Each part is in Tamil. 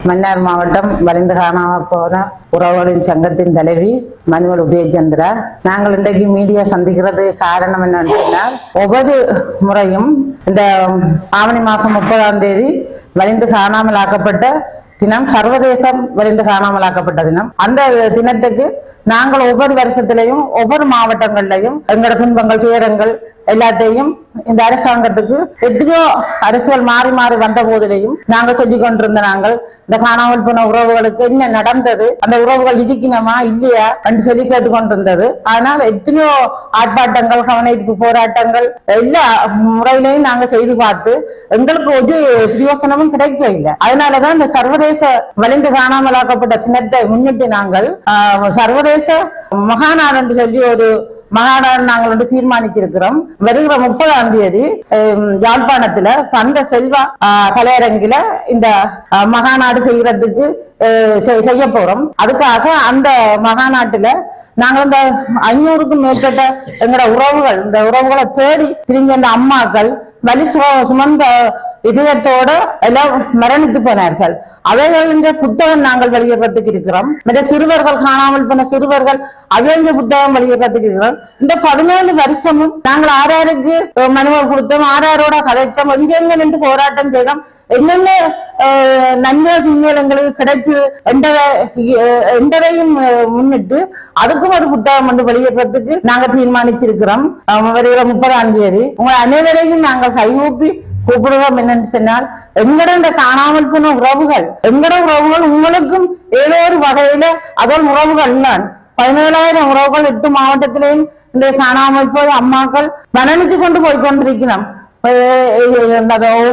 மன்னார் மாவட்டம் வலிந்து காணாம போன உறவுகளின் சங்கத்தின் தலைவி மனுவல் உதயச்சந்திரா. நாங்கள் இன்றைக்கு மீடியா சந்திக்கிறது காரணம் என்னன்னு சொன்னால், ஒவ்வொரு முறையும் இந்த ஆவணி மாசம் 30ஆம் தேதி வலிந்து காணாமல் ஆக்கப்பட்ட தினம் சர்வதேசம் வலிந்து காணாமலாக்கப்பட்ட தினம். அந்த தினத்துக்கு நாங்கள் ஒவ்வொரு வருஷத்திலையும் ஒவ்வொரு மாவட்டங்கள்லையும் எங்களோட துன்பங்கள் துயரங்கள் எல்லாத்தையும் இந்த அரசாங்கத்துக்கு எத்தனையோ அரசுகள் மாறி மாறி வந்த போதிலையும் நாங்கள் சொல்லிக் கொண்டிருந்த நாங்கள் இந்த காணாமல் போன உறவுகளுக்கு என்ன நடந்தது, அந்த உறவுகள் இருக்கணுமா இல்லையா என்று சொல்லி கேட்டுக்கொண்டிருந்தது. அதனால் எத்தனையோ ஆர்ப்பாட்டங்கள் கவனிப்பு போராட்டங்கள் எல்லா முறையிலையும் நாங்க செய்து பார்த்து எங்களுக்கு ஒரு பிரயோசனமும் கிடைக்கவில்லை. அதனாலதான் இந்த சர்வதேச வலிந்து காணாமலாக்கப்பட்ட தினத்தை முன்னிட்டு நாங்கள் சர்வதேச மகாநாடு என்று சொல்லி ஒரு மகாநாடு நாங்கள் வந்து தீர்மானிச்சிருக்கிறோம். வருகிற 30ஆம் தேதி யாழ்ப்பாணத்துல தந்த செல்வா கலையரங்கில இந்த மகாநாடு செய்யறதுக்கு செய்ய போறோம். அதுக்காக அந்த மகாநாட்டுல நாங்கள் இந்த 500க்கும் மேற்பட்ட எங்களோட உறவுகள், இந்த உறவுகளை தேடி திரிஞ்ச அந்த அம்மாக்கள் வலி சுமந்த இதயத்தோட எல்லாம் மரணித்து போனார்கள். அவைகளின் புத்தகம் நாங்கள் வெளியிடறதுக்கு இருக்கிறோம். மற்ற சிறுவர்கள் காணாமல் போன சிறுவர்கள் அவைய புத்தகம் வெளியிடறதுக்கு இருக்கிறோம். இந்த 17 வருஷமும் நாங்கள் ஆறாருக்கு மனுவல் கொடுத்தோம், ஆறாரோட கதைச்சோம், எங்கெங்க நின்று போராட்டம் செய்தோம். என்னென்ன நன்மை எங்களுக்கு கிடைச்சு என்றதையும் முன்னிட்டு அதுக்கும் ஒரு புத்தகம் வந்து வெளியிடுறதுக்கு நாங்க தீர்மானிச்சிருக்கிறோம். வருகிற 30ஆம் தேதி உங்க அனைவரையும் நாங்கள் கைகூப்பி கூப்பிடுவோம். என்னன்னு சொன்னால், எங்கட இந்த காணாமல் போன உறவுகள், எங்கட உறவுகள் உங்களுக்கும் ஏதோ ஒரு வகையில அதோட உறவுகள் தான் 17,000 உறவுகள் 8 மாவட்டத்திலேயும் இந்த காணாமல் போய் அம்மாக்கள் மரணிச்சு கொண்டு போய் கொண்டிருக்கிறோம்.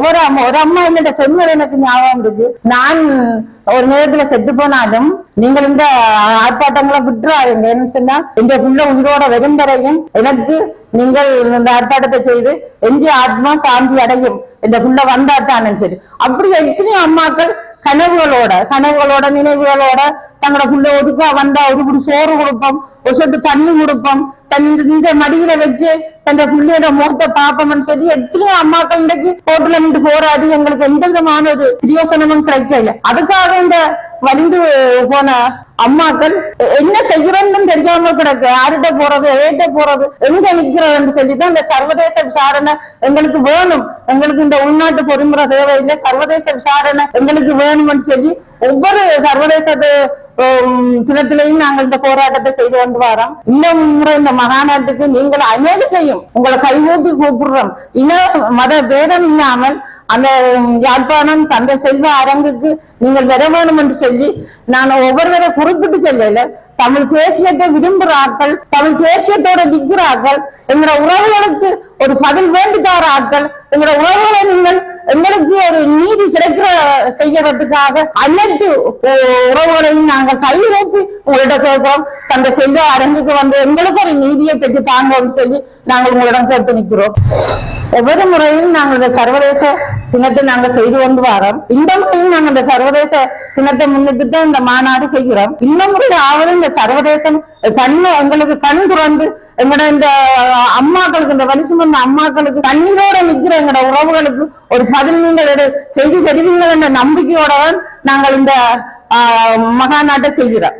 ஒரு அம்மா என்னட்ட சொன்னது எனக்கு ஞாபகம் இருக்கு. நான் ஒரு நேரத்துல செத்து போனாலும் நீங்கள் இந்த ஆர்ப்பாட்டங்களை விட்டுறாருங்க. என்ன சொன்னா, இந்த புள்ள உயிரோட வரும் வரையும் எனக்கு நீங்கள் இந்த ஆர்ப்பாட்டத்தை செய்து எஞ்சி ஆத்மா சாந்தி அடையும், இந்த புள்ள வந்தாட்டான்னு சொல்லி அப்படி எத்தனையோ அம்மாக்கள் கனவுகளோட நினைவுகளோட தங்களோட புள்ள ஒதுக்கா வந்தா ஒரு குடி சோறு கொடுப்போம், ஒரு சொட்டு தண்ணி கொடுப்போம், இந்த மடியில வச்சு தன் புள்ளையோட முகத்தை பார்ப்போம்னு சொல்லி எத்தனையோ அம்மாக்கள் இன்றைக்கு ரோட்ல நின்று போராடி எங்களுக்கு எந்த விதமான ஒரு பிரயோசனமும் கிடைக்கல. அதுக்காக இந்த வலிந்து போன அம்மாக்கள் என்ன செய்யறோம்னு தெரியாம கிடக்கு. யார்கிட்ட போறது, ஏட்ட போறது, எங்க நிக்கிறோம் சொல்லிதான் இந்த சர்வதேச விசாரணை எங்களுக்கு வேணும், எங்களுக்கு இந்த உள்நாட்டு பொறிமுறை தேவையில்லை, சர்வதேச விசாரணை எங்களுக்கு வேணும்னு சொல்லி ஒவ்வொரு சர்வதேச தினத்திலையும் நாங்கள் இந்த போராட்டத்தை செய்து கொண்டு வரோம். இன்னும் முறை இந்த மகாநாட்டுக்கு நீங்கள் அனைவரையும் உங்களை கைகூப்பி கூப்பிடுறோம். இன்னும் மத பேதம் இல்லாமல் அந்த யாழ்ப்பாணம் தந்தை செல்வ அரங்குக்கு நீங்கள் வர வேணும் என்று சொல்லி நான் ஒவ்வொருவரை குறிப்பிட்டு சொல்லல. தமிழ் தேசியத்தை விரும்புகிற ஆட்கள், தமிழ் தேசியத்தோட நிற்கிற ஆட்கள், எங்களோட உறவுகளுக்கு ஒரு பதில் வேண்டித்தார ஆட்கள், எங்களோட உறவுகளை நீங்கள் எங்களுக்கு ஒரு நீதி கிடைக்கிற செய்யறதுக்காக அனைத்து உறவுகளையும் நாங்கள் கைகூப்பி உங்கள்கிட்ட கேட்கிறோம். தந்த செல்வ அரங்குக்கு வந்து எங்களுக்கு ஒரு நீதியை பெற்று தாங்கன்னு சொல்லி நாங்கள் உங்களிடம் கேட்டு நிற்கிறோம். ஒவ்வொரு முறையும் நாங்கள் இந்த சர்வதேச தினத்தை நாங்கள் செய்து கொண்டு வரோம். இந்த முறையும் நாங்கள் இந்த சர்வதேச தினத்தை முன்னிட்டு தான் இந்த மாநாடு செய்கிறோம். இந்த முறையாவது இந்த சர்வதேசம் எங்களுக்கு கண் துறந்து எங்களோட இந்த அம்மாக்களுக்கு, இந்த வலி சுமந்த அம்மாக்களுக்கு கண்ணீரோட நிற்கிற எங்களோட உறவுகளுக்கு ஒரு பதில் நீங்கள் செய்தி தெரிவிங்கள் என்ற நம்பிக்கையோட நாங்கள் இந்த மகாநாட்டை செய்கிறோம்.